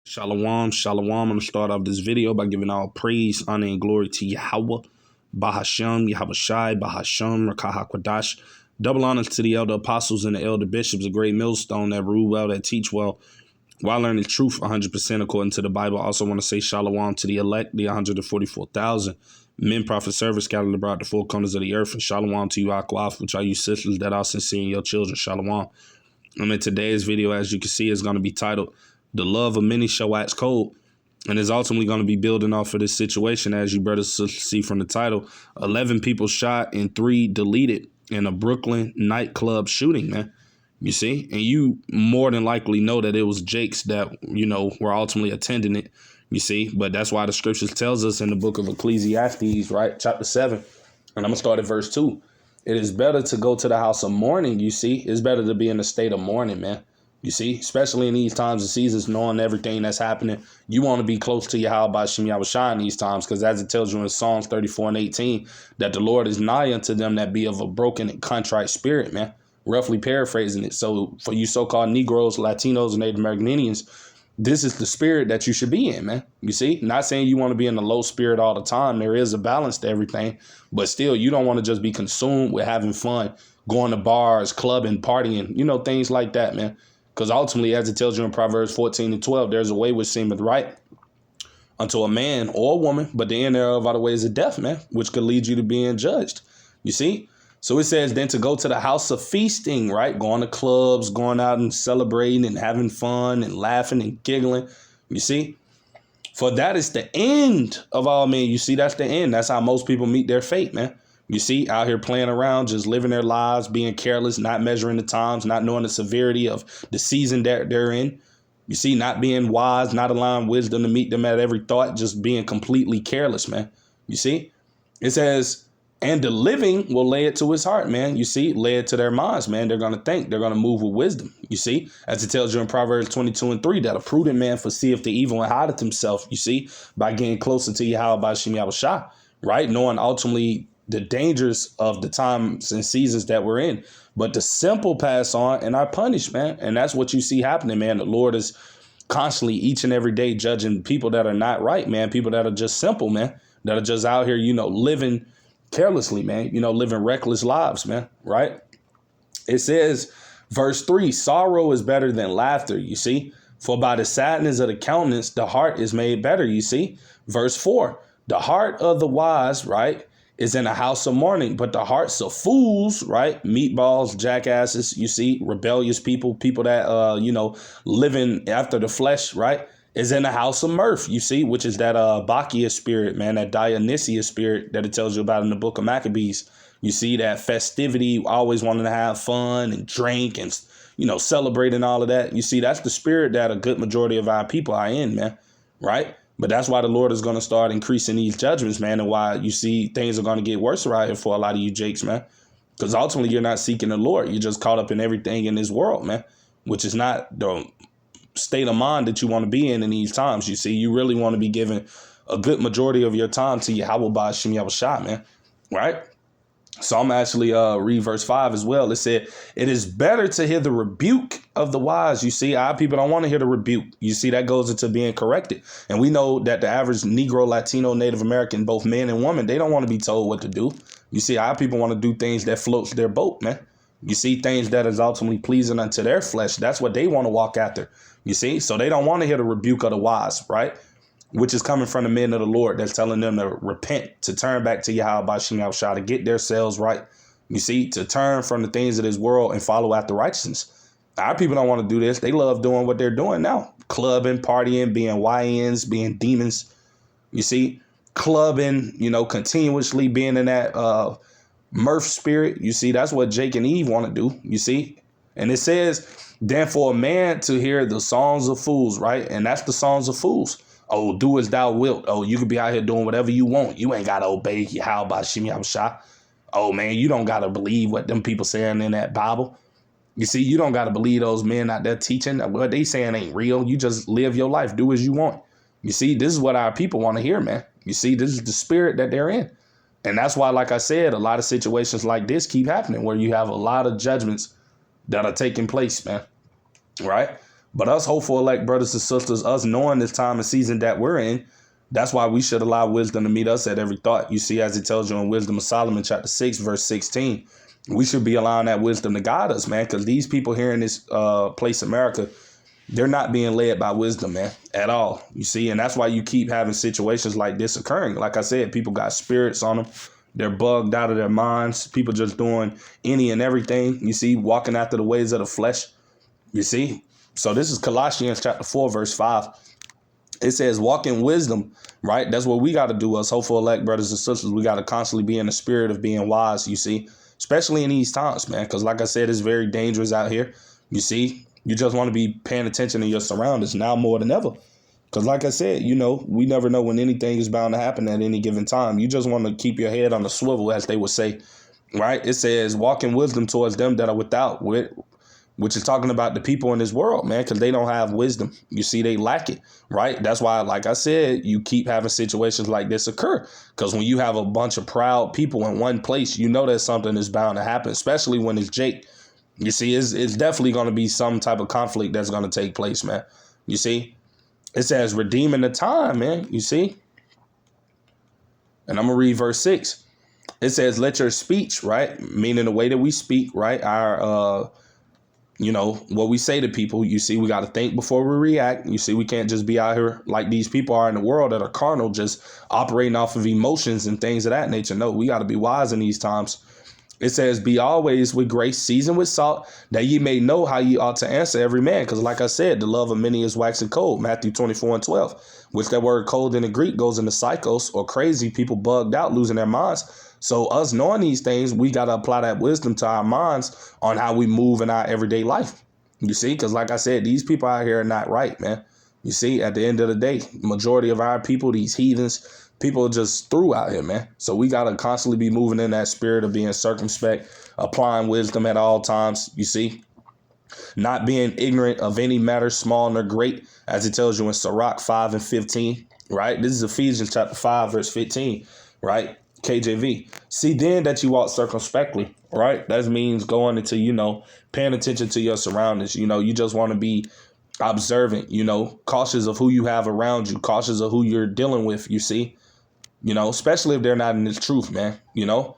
Shalom, shalom. I'm going to start off this video by giving all praise, honor, and glory to Yahweh, Bahashem, Yahweh Shai, Bahashem, Rakah HaKodash. Double honors to the elder apostles and the elder bishops, a great millstone that rule well, that teach well, while learning truth 100% according to the Bible. I also want to say shalom to the elect, the 144,000 men, prophet, servants scattered abroad the four corners of the earth, and shalom to you, Aquaf, which are you sisters that are sincere in your children. Shalom. And in today's video, as you can see, is going to be titled "The Love of Many Shall Wax Cold," and is ultimately going to be building off of this situation. As you brothers see from the title, 11 people shot and 3 deleted in a Brooklyn nightclub shooting, man. You see, and you more than likely know that it was Jake's that, were ultimately attending it, you see. But that's why the scriptures tells us in the book of Ecclesiastes, right, chapter 7, and I'm going to start at verse 2. It is better to go to the house of mourning, you see. It's better to be in a state of mourning, man. You see, especially in these times and seasons, knowing everything that's happening, you want to be close to Yahweh Hashem Yahweh Shai in these times, because as it tells you in Psalms 34 and 18, that the Lord is nigh unto them that be of a broken and contrite spirit, man. Roughly paraphrasing it. So for you so-called Negroes, Latinos, and Native American Indians, this is the spirit that you should be in, man. You see, not saying you want to be in the low spirit all the time. There is a balance to everything, but still, you don't want to just be consumed with having fun, going to bars, clubbing, partying, things like that, man. Because ultimately, as it tells you in Proverbs 14 and 12, there's a way which seemeth right unto a man or a woman, but the end thereof are the ways of death, man, which could lead you to being judged. You see? So it says then to go to the house of feasting, right? Going to clubs, going out and celebrating and having fun and laughing and giggling. You see? For that is the end of all men. You see, that's the end. That's how most people meet their fate, man. You see, out here playing around, just living their lives, being careless, not measuring the times, not knowing the severity of the season that they're in. You see, not being wise, not allowing wisdom to meet them at every thought, just being completely careless, man. You see, it says, and the living will lay it to his heart, man. You see, lay it to their minds, man. They're going to think. They're going to move with wisdom. You see, as it tells you in Proverbs 22 and 3, that a prudent man foreseeth the evil and hideth himself, you see, by getting closer to Yahweh by Hashem Yahweh Shai, right? Knowing ultimately the dangers of the times and seasons that we're in. But the simple pass on and are punished, man. And that's what you see happening, man. The Lord is constantly each and every day judging people that are not right, man. People that are just simple, man, that are just out here, living carelessly, man, living reckless lives, man, right? It says, verse 3, sorrow is better than laughter, you see, for by the sadness of the countenance, the heart is made better, you see. Verse 4, the heart of the wise, right, is in a house of mourning, but the hearts of fools, right, meatballs, jackasses, you see, rebellious people that, living after the flesh, right, is in the house of mirth, you see, which is that Bacchus spirit, man, that Dionysius spirit that it tells you about in the book of Maccabees. You see that festivity, always wanting to have fun and drink and, celebrate and all of that. You see, that's the spirit that a good majority of our people are in, man, right? But that's why the Lord is going to start increasing these judgments, man, and why you see things are going to get worse around here for a lot of you jakes, man, because ultimately you're not seeking the Lord. You're just caught up in everything in this world, man, which is not the state of mind that you want to be in these times. You see, you really want to be giving a good majority of your time to Yahweh by Hashem Yahweh Shai, man, right? So I'm actually read verse 5 as well. It said, it is better to hear the rebuke of the wise. You see, our people don't want to hear the rebuke. You see, that goes into being corrected. And we know that the average Negro, Latino, Native American, both men and women, they don't want to be told what to do. You see, our people want to do things that floats their boat, man. You see, things that is ultimately pleasing unto their flesh. That's what they want to walk after. You see, so they don't want to hear the rebuke of the wise, right? Which is coming from the men of the Lord that's telling them to repent, to turn back to Yahweh Bashim Yahushua, to get themselves right. You see, to turn from the things of this world and follow after righteousness. Our people don't want to do this. They love doing what they're doing now. Clubbing, partying, being YNs, being demons. You see, clubbing, continuously being in that mirth spirit. You see, that's what Jake and Eve want to do. You see, and it says, then for a man to hear the songs of fools, right? And that's the songs of fools. Oh, do as thou wilt. Oh, you could be out here doing whatever you want. You ain't got to obey Yahweh by Hashem Yahweh Shai. Oh, man, you don't got to believe what them people saying in that Bible. You see, you don't got to believe those men out there teaching. What they saying ain't real. You just live your life. Do as you want. You see, this is what our people want to hear, man. You see, this is the spirit that they're in. And that's why, like I said, a lot of situations like this keep happening where you have a lot of judgments that are taking place, man. Right? But us hopeful elect brothers and sisters, us knowing this time and season that we're in, that's why we should allow wisdom to meet us at every thought. You see, as it tells you in Wisdom of Solomon, chapter 6, verse 16, we should be allowing that wisdom to guide us, man, because these people here in this place, America, they're not being led by wisdom, man, at all. You see, and that's why you keep having situations like this occurring. Like I said, people got spirits on them. They're bugged out of their minds. People just doing any and everything. You see, walking after the ways of the flesh. You see, so this is Colossians chapter 4, verse 5. It says, walk in wisdom, right? That's what we got to do, us hopeful elect brothers and sisters. We got to constantly be in the spirit of being wise, you see, especially in these times, man, because like I said, it's very dangerous out here. You see, you just want to be paying attention to your surroundings now more than ever. Because like I said, you know, we never know when anything is bound to happen at any given time. You just want to keep your head on the swivel, as they would say, right? It says, walk in wisdom towards them that are without, which is talking about the people in this world, man, because they don't have wisdom. You see, they lack it, right? That's why, like I said, you keep having situations like this occur. Because when you have a bunch of proud people in one place, you know that something is bound to happen, especially when it's Jake. You see, it's definitely going to be some type of conflict that's going to take place, man. You see, it says redeeming the time, man. You see, and I'm going to read verse 6. It says, let your speech, right, meaning the way that we speak, right, our you know, what we say to people. You see, we got to think before we react. You see, we can't just be out here like these people are in the world that are carnal, just operating off of emotions and things of that nature. No, we got to be wise in these times. It says, be always with grace, seasoned with salt, that ye may know how ye ought to answer every man. Because like I said, the love of many is waxing cold. Matthew 24:12, which that word cold in the Greek goes into psychos, or crazy, people bugged out, losing their minds. So us knowing these things, we got to apply that wisdom to our minds on how we move in our everyday life. You see, because like I said, these people out here are not right, man. You see, at the end of the day, majority of our people, these heathens, people just through out here, man. So we got to constantly be moving in that spirit of being circumspect, applying wisdom at all times, you see, not being ignorant of any matter, small nor great, as it tells you in Sirach 5:15, right? This is Ephesians chapter 5, verse 15, right? KJV. See then that you walk circumspectly, right? That means going into, you know, paying attention to your surroundings. You know, you just want to be observant, you know, cautious of who you have around you, cautious of who you're dealing with, you see. You know, especially if they're not in the truth, man. You know,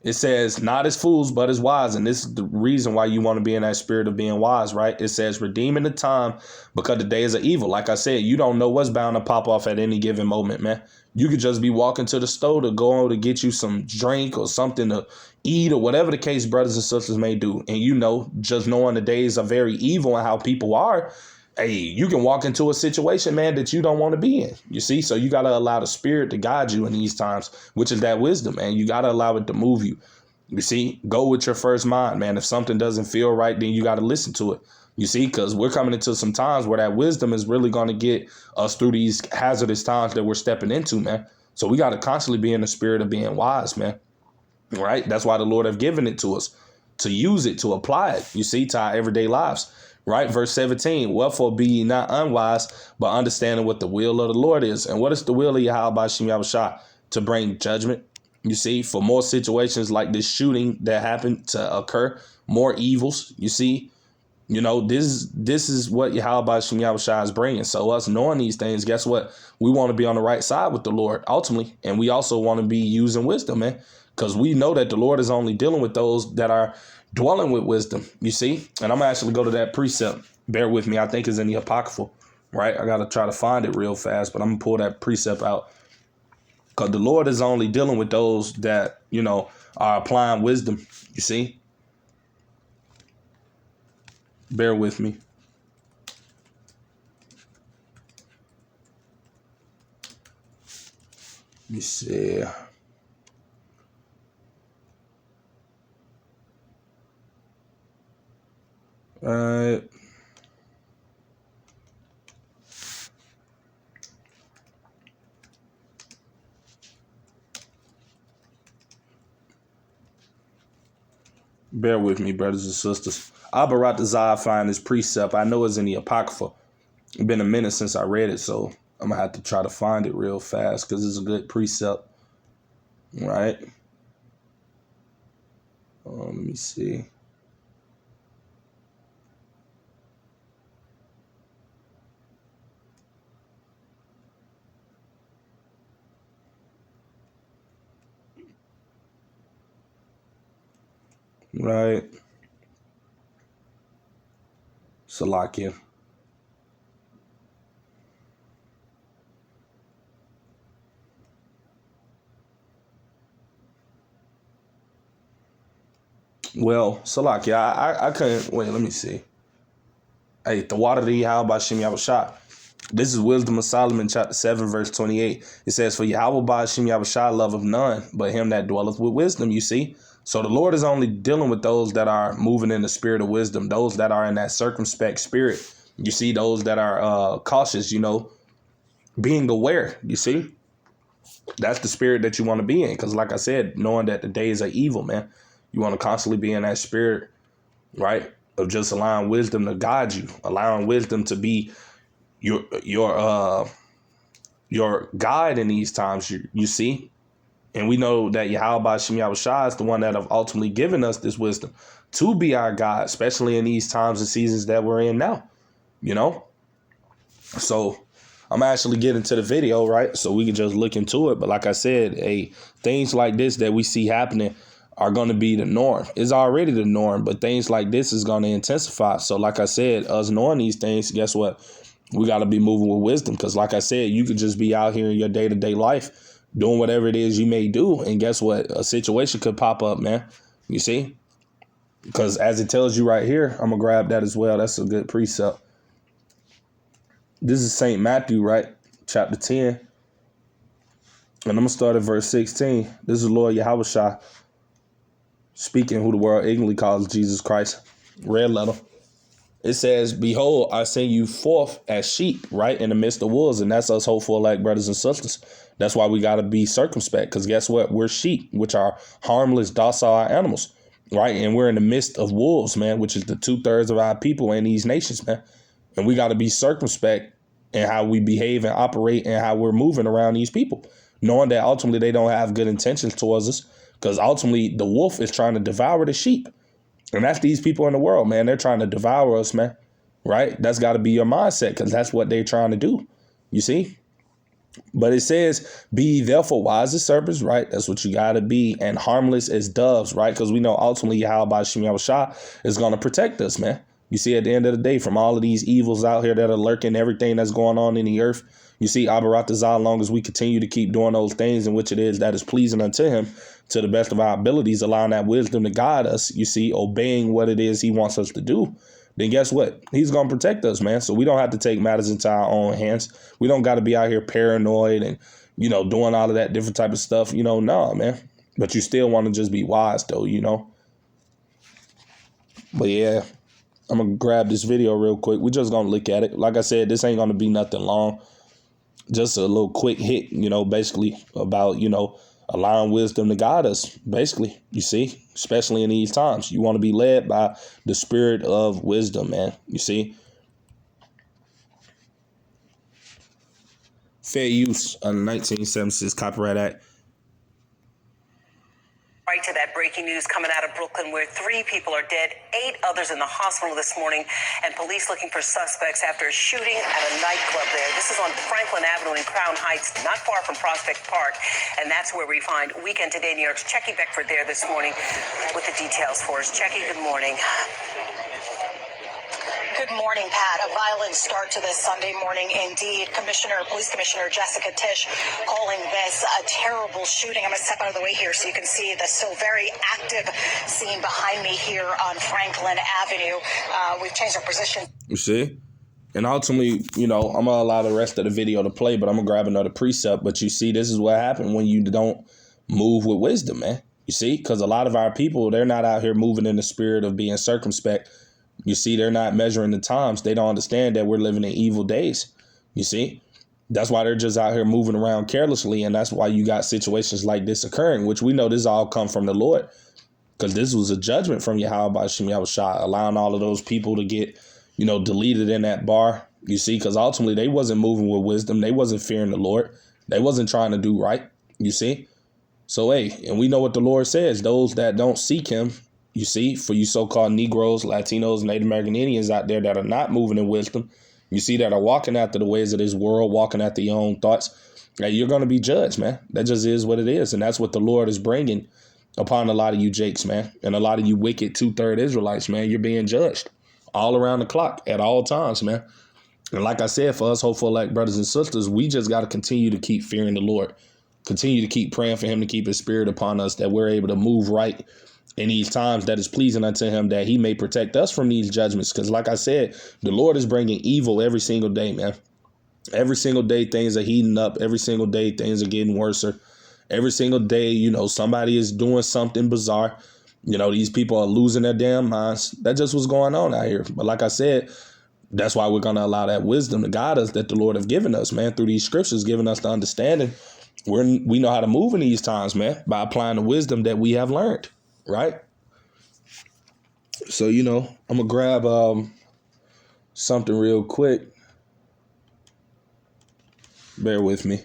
it says not as fools, but as wise. And this is the reason why you want to be in that spirit of being wise, right? It says redeeming the time because the days are evil. Like I said, you don't know what's bound to pop off at any given moment, man. You could just be walking to the store to go to get you some drink or something to eat or whatever the case brothers and sisters may do. And, you know, just knowing the days are very evil and how people are, hey, you can walk into a situation, man, that you don't want to be in. You see, so you got to allow the spirit to guide you in these times, which is that wisdom, man. You got to allow it to move you. You see, go with your first mind, man. If something doesn't feel right, then you got to listen to it. You see, because we're coming into some times where that wisdom is really going to get us through these hazardous times that we're stepping into, man. So we got to constantly be in the spirit of being wise, man. Right? That's why the Lord have given it to us, to use it, to apply it, you see, to our everyday lives. Right? Verse 17, wherefore be ye not unwise, but understanding what the will of the Lord is. And what is the will of Yahweh Ahchyam Yahushua? To bring judgment. You see, for more situations like this shooting that happened to occur, more evils, you see. You know, this is what Yahweh Ahchyam Yahushua is bringing. So us knowing these things, guess what? We want to be on the right side with the Lord, ultimately. And we also want to be using wisdom, man. Because we know that the Lord is only dealing with those that are dwelling with wisdom, you see. And I'm actually go to that precept. Bear with me. I think it's in the Apocryphal, right? I got to try to find it real fast, but I'm going to pull that precept out. Because the Lord is only dealing with those that, you know, are applying wisdom, you see. Bear with me. Let me see. All right. Bear with me, brothers and sisters. Abarat find this precept. I know it's in the Apocrypha. It's been a minute since I read it, so I'm going to have to try to find it real fast because it's a good precept. Right? Let me see. Right. Salakia. Well, Salakia, I couldn't wait. Let me see. Hey, the water that Yahweh Bashim Yahushua. This is Wisdom of Solomon, chapter 7, verse 28. It says, "For Yahweh Bashim Yahushua loveth none, but him that dwelleth with wisdom." You see? So the Lord is only dealing with those that are moving in the spirit of wisdom, those that are in that circumspect spirit. You see, those that are cautious, being aware. You see? That's the spirit that you want to be in. Because like I said, knowing that the days are evil, man, you want to constantly be in that spirit, right? Of just allowing wisdom to guide you, allowing wisdom to be your guide in these times, you see. And we know that Yahweh Shem Yahushua is the one that have ultimately given us this wisdom to be our guide, especially in these times and seasons that we're in now, So I'm actually getting to the video, right? So we can just look into it. But like I said, things like this that we see happening are going to be the norm. It's already the norm, but things like this is going to intensify. So like I said, us knowing these things, guess what? We got to be moving with wisdom, because like I said, you could just be out here in your day-to-day life doing whatever it is you may do. And guess what? A situation could pop up, man. You see? Because as it tells you right here, I'm going to grab that as well. That's a good precept. This is St. Matthew, right? Chapter 10. And I'm going to start at verse 16. This is Lord Yahushua speaking, who the world ignorantly calls Jesus Christ. Red letter. It says, "Behold, I send you forth as sheep," right, in the midst of wolves. And that's us hopeful elect brothers and sisters. That's why we got to be circumspect, because guess what? We're sheep, which are harmless, docile animals, right? And we're in the midst of wolves, man, which is the 2/3 of our people in these nations, man. And we got to be circumspect in how we behave and operate and how we're moving around these people, knowing that ultimately they don't have good intentions towards us, because ultimately the wolf is trying to devour the sheep. And that's these people in the world, man. They're trying to devour us, man. Right? That's got to be your mindset, because that's what they're trying to do. You see? But it says, "Be ye therefore wise as serpents," right? That's what you got to be. "And harmless as doves," right? Because we know ultimately Yahweh Shem Yahushua is going to protect us, man. You see, at the end of the day, from all of these evils out here that are lurking, everything that's going on in the earth, you see, Abaratazah, as long as we continue to keep doing those things in which it is that is pleasing unto him, to the best of our abilities, allowing that wisdom to guide us, you see, obeying what it is he wants us to do, then guess what? He's going to protect us, man. So we don't have to take matters into our own hands. We don't got to be out here paranoid and, doing all of that different type of stuff. No, man. But you still want to just be wise, though, But yeah, I'm going to grab this video real quick. We're just going to look at it. Like I said, this ain't going to be nothing long. Just a little quick hit, basically about, allowing wisdom to guide us, basically, you see, especially in these times. You want to be led by the spirit of wisdom, man, you see. Fair use of the 1976 Copyright Act. Right to that breaking news coming out of Brooklyn, where 3 people are dead, 8 others in the hospital this morning, and police looking for suspects after a shooting at a nightclub there. This is on Franklin Avenue in Crown Heights, not far from Prospect Park, and that's where we find Weekend Today New York's Checky Beckford there this morning with the details for us. Checky, good morning. Good morning, Pat. A violent start to this Sunday morning indeed. Police Commissioner Jessica Tisch calling this a terrible shooting. I'm going to step out of the way here so you can see the still very active scene behind me here on Franklin Avenue. We've changed our position. You see? And ultimately, I'm going to allow the rest of the video to play, but I'm going to grab another precept. But you see, this is what happened when you don't move with wisdom, man. You see? Because a lot of our people, they're not out here moving in the spirit of being circumspect. You see, they're not measuring the times. They don't understand that we're living in evil days. You see, that's why they're just out here moving around carelessly. And that's why you got situations like this occurring, which we know this all come from the Lord, because this was a judgment from Yahweh Shem Yahushua, allowing all of those people to get, deleted in that bar. You see, because ultimately they wasn't moving with wisdom. They wasn't fearing the Lord. They wasn't trying to do right. You see. So, and we know what the Lord says, those that don't seek him. You see, for you so-called Negroes, Latinos, Native American Indians out there that are not moving in wisdom, you see, that are walking after the ways of this world, walking after your own thoughts, you're going to be judged, man. That just is what it is. And that's what the Lord is bringing upon a lot of you Jakes, man, and a lot of you wicked 2/3 Israelites, man. You're being judged all around the clock at all times, man. And like I said, for us hopeful elect brothers and sisters, we just got to continue to keep fearing the Lord, continue to keep praying for him to keep his spirit upon us, that we're able to move right in these times that is pleasing unto him, that he may protect us from these judgments. Because like I said, the Lord is bringing evil every single day, man. Every single day, things are heating up. Every single day, things are getting worse. Every single day, somebody is doing something bizarre. These people are losing their damn minds. That just what's going on out here. But like I said, that's why we're going to allow that wisdom to guide us that the Lord have given us, man, through these scriptures, giving us the understanding. We know how to move in these times, man, by applying the wisdom that we have learned, right? So, I'm going to grab something real quick. Bear with me.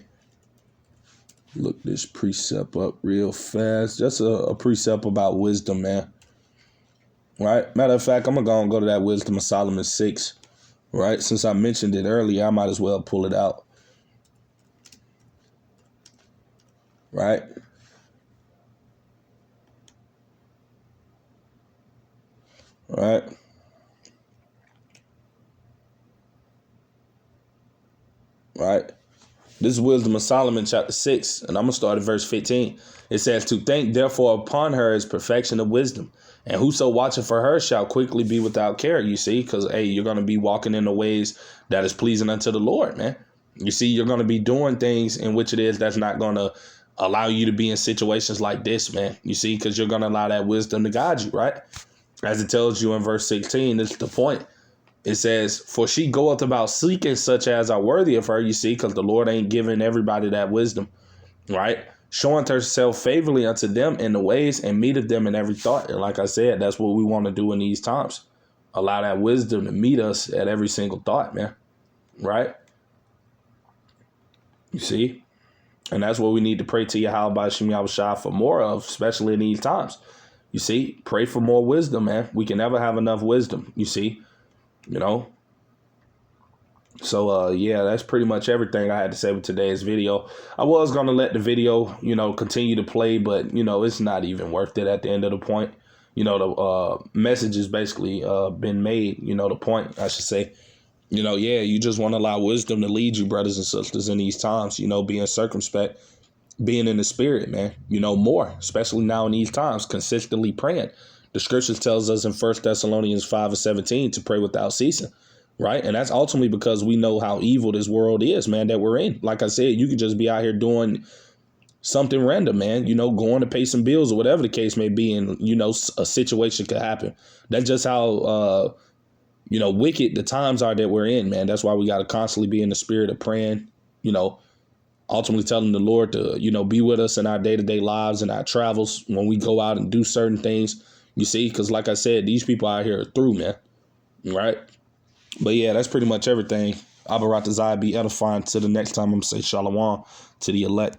Look this precept up real fast. Just a precept about wisdom, man. Right? Matter of fact, I'm going to go to that Wisdom of Solomon 6. Right? Since I mentioned it earlier, I might as well pull it out. Right? Right? Right? This is Wisdom of Solomon, chapter 6, and I'm going to start at verse 15. It says, "To think therefore upon her is perfection of wisdom, and whoso watcheth for her shall quickly be without care." You see, because, hey, you're going to be walking in the ways that is pleasing unto the Lord, man. You see, you're going to be doing things in which it is that's not going to allow you to be in situations like this, man. You see, because you're going to allow that wisdom to guide you, right? As it tells you in verse 16, it's the point. It says, "For she goeth about seeking such as are worthy of her," you see, because the Lord ain't giving everybody that wisdom, right? "Showing herself favorably unto them in the ways, and meeteth them in every thought." And like I said, that's what we want to do in these times. Allow that wisdom to meet us at every single thought, man, right? You see? And that's what we need to pray to Yahweh Ahchyam Yahushua for more of, especially in these times. You see? Pray for more wisdom, man. We can never have enough wisdom, you see? So, yeah, that's pretty much everything I had to say with today's video. I was going to let the video, continue to play, but, it's not even worth it at the end of the point. The message has basically been made, the point, I should say. Yeah, you just want to allow wisdom to lead you, brothers and sisters, in these times, being circumspect, being in the spirit, man, more, especially now in these times, consistently praying. The scriptures tells us in 1 Thessalonians 5:17 to pray without ceasing, right? And that's ultimately because we know how evil this world is, man, that we're in. Like I said, you could just be out here doing something random, man, going to pay some bills or whatever the case may be. And, a situation could happen. That's just how, wicked the times are that we're in, man. That's why we got to constantly be in the spirit of praying, ultimately telling the Lord to, be with us in our day-to-day lives and our travels when we go out and do certain things. You see, because like I said, these people out here are through, man. Right? But yeah, that's pretty much everything. Abarat Zai be edifying. Till the next time, I'm going to say shalom to the elect.